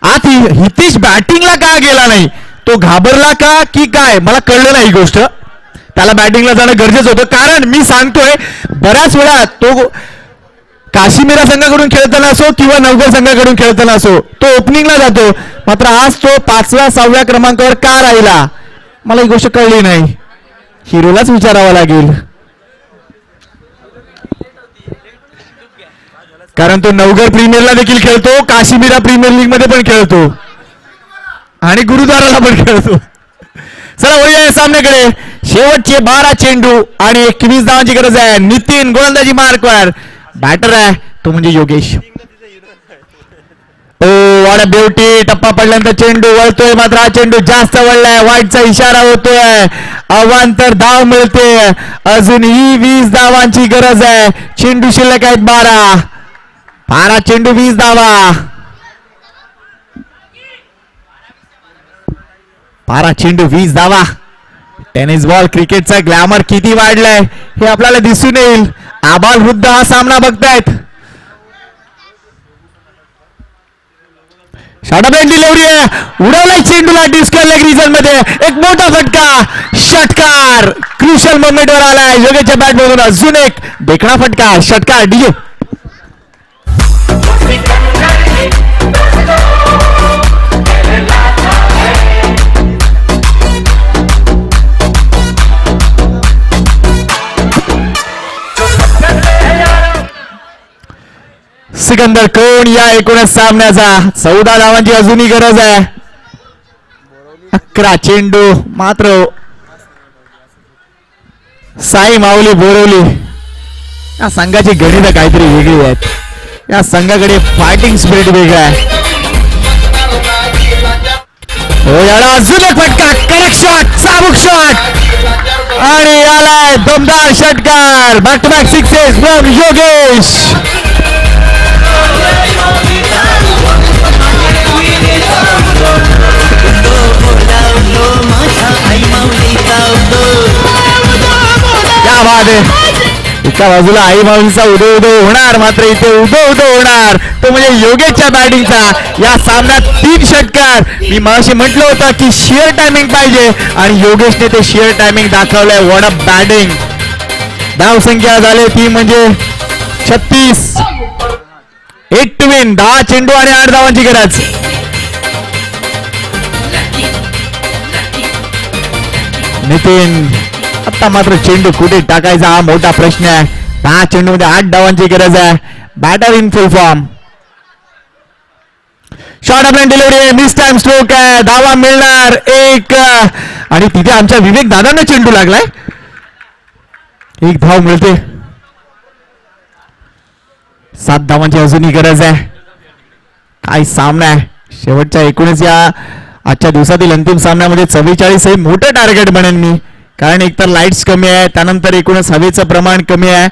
आज हितेश बॅटिंगला का गेला नाही? तो घाबरला का की काय मला कळलं नाही. गोष्ट त्याला बॅटिंगला जाणं गरजेचं होतं. कारण मी सांगतोय बऱ्याच वेळा तो काश्मीरा संघाकडून खेळताना असो किंवा नवगड संघाकडून खेळताना असो तो ओपनिंगला जातो. मात्र आज तो 5व्या-6व्या क्रमांकावर का राहिला मला ही गोष्ट कळली नाही. हिरोलाच विचारावं लागेल. कारण तो नवगड प्रीमियरला देखील खेळतो, काश्मीरा प्रीमियर लीग मध्ये पण खेळतो आणि गुरुद्वाराला पण खेळतो. चला वळूया या सामन्याकडे. शेवटचे 12 चेंडू आणि 21 धावांची गरज आहे. नितीन गोलंदाजी मार्कवर. बॅटर आहे तो म्हणजे योगेश. ओ व्हॉट अ ब्युटी. टप्पा पडल्यानंतर चेंडू वळतोय. मात्र हा चेंडू जास्त वळलाय. वाईटचा इशारा होतोय. अवांतर धाव मिळते. अजूनही 20 धावांची गरज आहे. चेंडू शिल्लक आहेत 12 चेंडू 20 धावा. 12 चेंडू 20 धावा. टेनिस बॉल क्रिकेटचा ग्लॅमर किती वाढलाय हे आपल्याला दिसून येईल. आबाल वृद्ध हा सामना बघतायत. शॉर्टबॅट डिलिव्हरी आहे. उडवलाय चेंडूला डिस्कल लेग रिजन मध्ये. एक मोठा फटका. षटकार क्रुशल मोमेंटवर आलाय. योगेशच्या बॅट मधून अजून एक देखणा फटका. षटकार डीजे. सिकंदर कोण या एकूणच सामन्याचा. 14 धावांची अजूनही गरज आहे. 11 चेंडू मात्र साई माऊली बोरवली या संघाची गणितं काहीतरी वेगळी आहेत. या संघाकडे फायटिंग स्पिरिट वेगळा आहे. अजून एक फटका, कडक शॉट, चाबूक शॉट आणि आलाय दमदार षटकार. Back to back sixes from Yogesh. क्या बात आहे. एका बाजूला आई माऊलीचा उदो उदो होणार, मात्र इथे उदो उदो होणार तो म्हणजे योगेशच्या बॅटिंगचा. या सामन्यात 3 षटकार. मी मगाशी म्हटलं होतं की शेअर टायमिंग पाहिजे आणि योगेशने ते शेअर टायमिंग दाखवलंय. What a batting. धाव संख्या झाली ती म्हणजे 36. 8 टू विन. 10 चेंडू आणि 8 धावांची गरज. नितीन आता मात्र चेंडू कुठे टाकायचा हा मोठा प्रश्न आहे. 10 चेंडू मध्ये 8 धावांची गरज आहे. Batter in full form. Short आपल्या डिलिव्हरी, मिस टाइम स्ट्रोक आहे. धावा मिळणार 1 आणि तिथे आमच्या विवेक दादांना चेंडू लागलाय. 1 धाव मिळते. 7 धावांची अजूनही गरज आहे. काय सामना आहे. शेवटच्या 19 या आजच्या दिवसातील अंतिम सामन्यामध्ये 44 हे मोठं टार्गेट म्हणेन मी. कारण एकतर लाईट्स कमी आहे, त्यानंतर एकूणच हवेचं प्रमाण कमी आहे.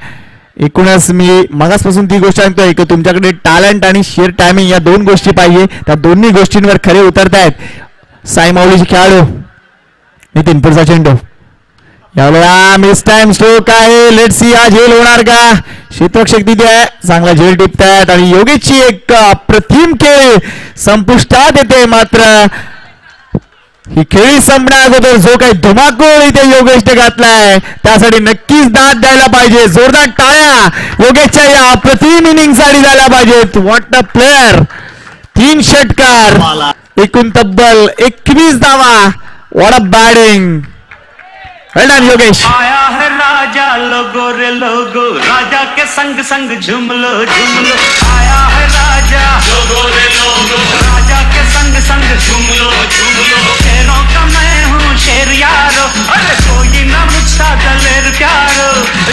एकूणच मी मगासपासून ती गोष्ट सांगतोय की तुमच्याकडे टॅलेंट आणि शेअर टायमिंग या 2 गोष्टी पाहिजे. त्या दोन्ही गोष्टींवर खरे उतरतायत साई माऊलीचे खेळाडू. नितीन पुढचा चेंडू. यावेळेला मिस टाइम स्ट्रोक आहे. लेट सी हा झेल होणार का. क्षेत्ररक्षक तिथे आहे, चांगला झेल टिपतायत आणि योगेशची एक अप्रतिम खेळ संपुष्टात येते. मात्र ही खेळी संपण्या अगोदर जो काही धुमाकूळ इथे योगेशने घातलाय त्यासाठी नक्कीच दाद द्यायला पाहिजे. जोरदार टाळ्या योगेशच्या या अप्रतिम इनिंग साठी झाल्या पाहिजेत. What a player. 3 षटकार, एकूण तब्बल 21 धावा. What a batting. Well done Yogesh. आया है राजा लोगो रे लोगो, राजा के संग संग झूम लो झूम लो. आया है राजा लोगो रे लोगो, राजा के संग संग झूम लो झूम लो. शेरों का मैं हूँ शेर यारो, अरे कोई ना मुझसा दलेर प्यारो.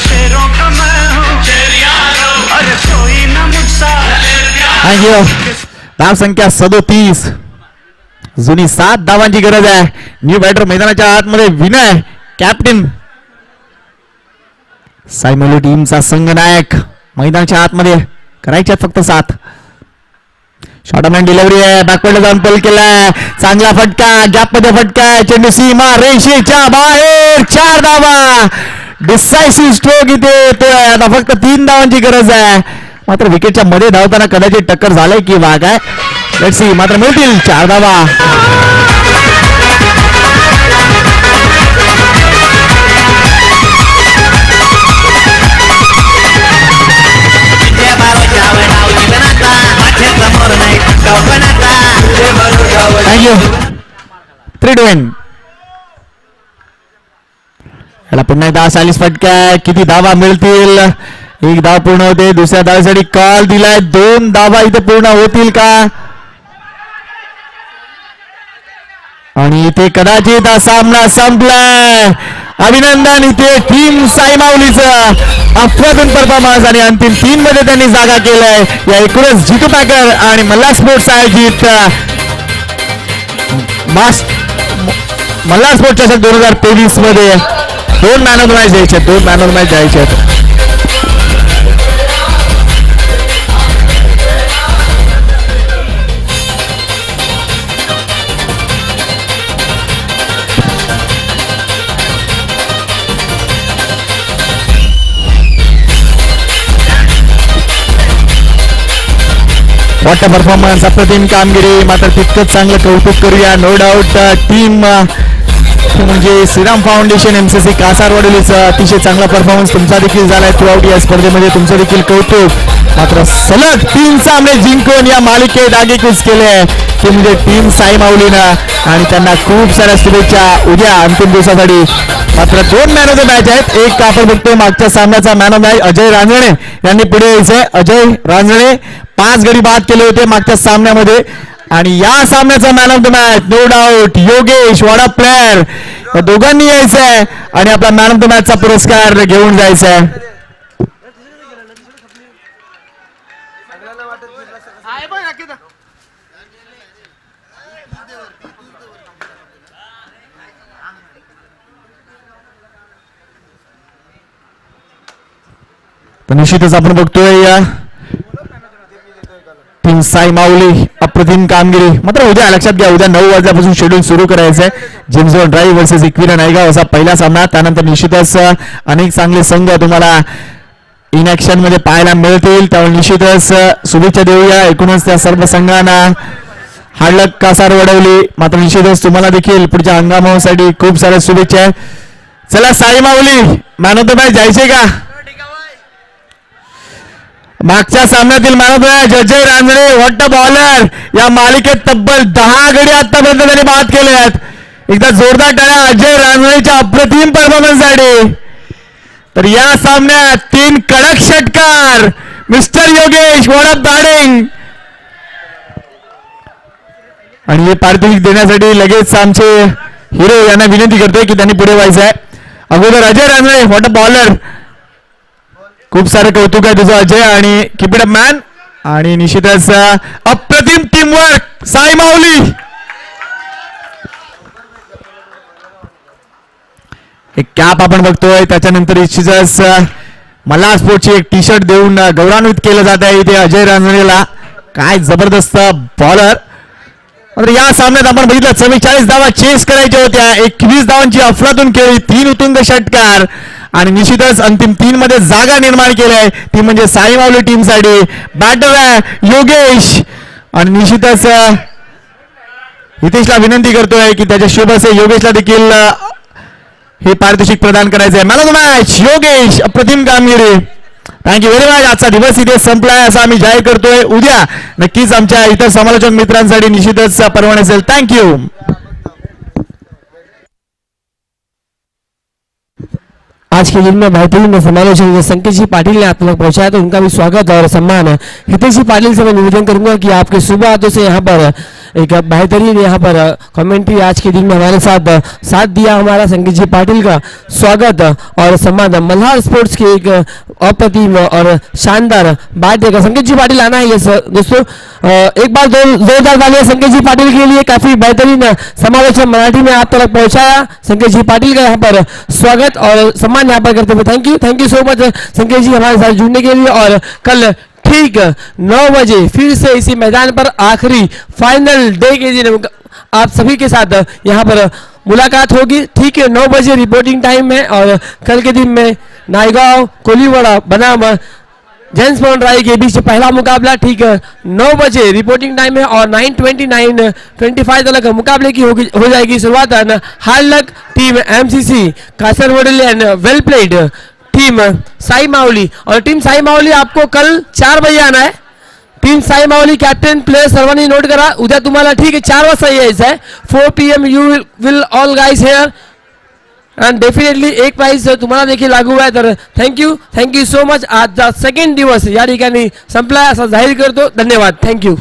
शेरों का मैं हूँ शेर यारो, अरे कोई ना मुझसा दलेर प्यारो. थँक्यू. धाव संख्या 37. जुनी 7 धावांची गरज आहे. न्यू बॅटर मैदानाच्या आतमध्ये विनय कॅप्टन. सायमोली टीमचा संघनायक मैदानाच्या आतमध्ये करायच्यात फक्त 7. शॉर्टमॅन डिलिव्हरी आहे. बॅकवर्डला जाऊन पल केलाय. चांगला फटका, गॅप मध्ये फटका. चेंडू सीमा रेषेच्या बाहेर. 4 धावा. डिसायसिव्ह स्ट्रोक इथे येतोय. आता फक्त 3 धावांची गरज आहे. मात्र विकेटच्या मध्ये धावताना कदाचित टक्कर झालंय की वाघ आहे. Let's see. मात्र मिळतील 4 धावा. थँक्यू. 3 to win. याला पुन्हा एकदा 40 फटका. किती धावा मिळतील. 1 धाव पूर्ण होते. दुसऱ्या धावेसाठी कॉल दिलाय. 2 धावा इथे पूर्ण होतील का. आणि इथे कदाचित हा सामना संपलाय. अभिनंदन इथे टीम साई माऊलीचं अफलातून परफॉर्मन्स आणि अंतिम 3 मध्ये त्यांनी जागा केलाय. या एकूणच जितू पॅकर आणि मल्हार स्पोर्ट्स आयोजित मल्हार स्पोर्ट्स चषक 2023 मध्ये 2 मॅन ऑफ द मॅच द्यायचे. 2 मॅन ऑफ द मॅच द्यायचे आहेत. What a performance. अप्रतिम कामगिरी. मात्र तितकंच चांगलं कौतुक करूया. नो डाऊट टीम म्हणजे श्रीराम फाउंडेशन एमसीसी कासारवाडीचा अतिशय चांगला परफॉर्मन्स तुमचा देखील झालाय थ्रू आउट या स्पर्धेमध्ये. तुमचं देखील कौतुक. मात्र सलग 3 सामने जिंकून या मालिकेत आगेकूच केले ते म्हणजे टीम साई माऊलीनं आणि त्यांना खूप साऱ्या शुभेच्छा उद्या अंतिम दिवसासाठी. मात्र 2 मॅन ऑफ द मॅच आहेत. एक आपण बघतो मागच्या सामन्याचा man of match Ajay Ranjane यांनी पुढे यायचंय. अजय रांजणे 5 गडी बाद केले होते मागच्या सामन्यामध्ये आणि या सामन्याचा man of the match no doubt Yogesh, what a player. या दोघांनी यायचं आहे आणि आपला मॅन ऑफ द मॅचचा पुरस्कार घेऊन जायचा आहे. तर निश्चितच आपण बघतोय या टीम साई माऊली अप्रतिम कामगिरी. मात्र उद्या लक्षात घ्या, उद्या 9 वाजल्यापासून शेड्यूल सुरू करायचं आहे. James bond drive versus equina Naigaon असा पहिला सामना. त्यानंतर निश्चितच अनेक चांगले संघ तुम्हाला इन ऍक्शन मध्ये पाहायला मिळतील. त्यामुळे निश्चितच शुभेच्छा देऊया एकूणच त्या सर्व संघांना. हाडलक कासार वडवली. मात्र निश्चितच तुम्हाला देखील पुढच्या हंगामासाठी खूप साऱ्या शुभेच्छा. चला साई माऊली, मॅन ऑफ द मॅच जायचे का? मागच्या सामन्यातील man of the match Ajay Ranjane, what a bowler. या मालिकेत तब्बल 10 गडी आतापर्यंत त्यांनी बाद केले आहेत. एकदा जोरदार टाळ्या अजय रांजणेच्या अप्रतिम परफॉर्मन्ससाठी. तर या सामन्यात 3 कडक षटकार. Mister Yogesh, what a batting. आणि हे पारितोषिक देण्यासाठी लगेच आमचे हिरो यांना विनंती करतोय की त्यांनी पुढे व्हायचं आहे. अगोदर Ajay Ranjane, what a bowler. खूप सारे कौतुक आहे तुझं अजय आणि कीप इट अप मॅन. आणि निश्चितच अप्रतिम टीमवर्क साई माऊली. एक कॅप आपण बघतोय. त्याच्यानंतर निश्चितच मला स्पोर्टची एक टी शर्ट देऊन गौरवान्वित केलं जात आहे इथे अजय रांजणेला. काय जबरदस्त बॉलर. मात्र या सामन्यात आपण बघितलं 44 धावा चेस करायच्या होत्या. 21 धावांची अफलातून केली. 3 उत्तुंग षटकार आणि निश्चितच अंतिम 3 मध्ये जागा निर्माण केली आहे ती म्हणजे साई माऊली टीमसाठी. बॅटर आहे योगेश आणि निश्चितच हितेशला विनंती करतोय की त्याच्या शुभ असे योगेशला देखील हे पारितोषिक प्रदान करायचं आहे. Man of the match Yogesh, अप्रतिम कामगिरी. Thank you very much. आजचा दिवस इथे संपलाय असं आम्ही जाहीर करतोय. उद्या नक्कीच आमच्या इतर समालोचक मित्रांसाठी निश्चितच परवानगी असेल. थँक्यू. आज के दिन में बेहतरीन समालोचक संकेत जी पाटिल ने आप तक पहुंचाया, तो उनका भी स्वागत और सम्मान है. हितेश जी पाटिल से मैं निवेदन करूंगा कि आपके शुभ हाथों से यहाँ पर एक बेहतरीन यहाँ पर कमेंट्री आज के दिन में हमारे साथ दिया हमारा संकेत जी पाटिल का स्वागत और सम्मान. मल्हार स्पोर्ट्स की एक अप्रतिम और शानदार बात देगा. संकेत जी पाटिल आना है ये दोस्तों. एक बार जोरदार तालियां संकेत जी पाटिल के लिए. काफी बेहतरीन समालोचन मराठी में आप तक पहुंचाया. संकेत जी पाटिल का यहाँ पर स्वागत और सम्मान यहाँ पर करते हुए थैंक यू सो मच संकेत जी हमारे साथ जुड़ने के लिए. और कल ठीक 9 बजे फिर से इसी मैदान पर आखिरी फाइनल डे के दिन आप सभी के साथ यहाँ पर मुलाकात होगी. ठीक है 9 बजे रिपोर्टिंग टाइम है. और कल के दिन में नायगांव कोलीवाड़ा बनाम जेम्स बॉन्ड ड्राइव के बीच पहला मुकाबला ठीक 9 बजे रिपोर्टिंग टाइम है. और 9:29-25 तक मुकाबले की हो जाएगी शुरुआत. हार्डलक टीम एमसीसी कासरगोड एंड वेल प्लेड टीम साई माऊली. और टीम साई माऊली आपको कल 4 बजे आना है. टीम साई माऊली कॅप्टन प्लेयर सर्वांनी नोट करा. उद्या तुम्हाला ठीक आहे 4 वाजता यायचं आहे. 4 PM you will all guys hair and definitely एक प्राइज तुम्हाला देखील लागू आहे. तर थँक्यू सो मच. आजचा सेकंड दिवस या ठिकाणी संपला असं जाहीर करतो. धन्यवाद. थँक्यू.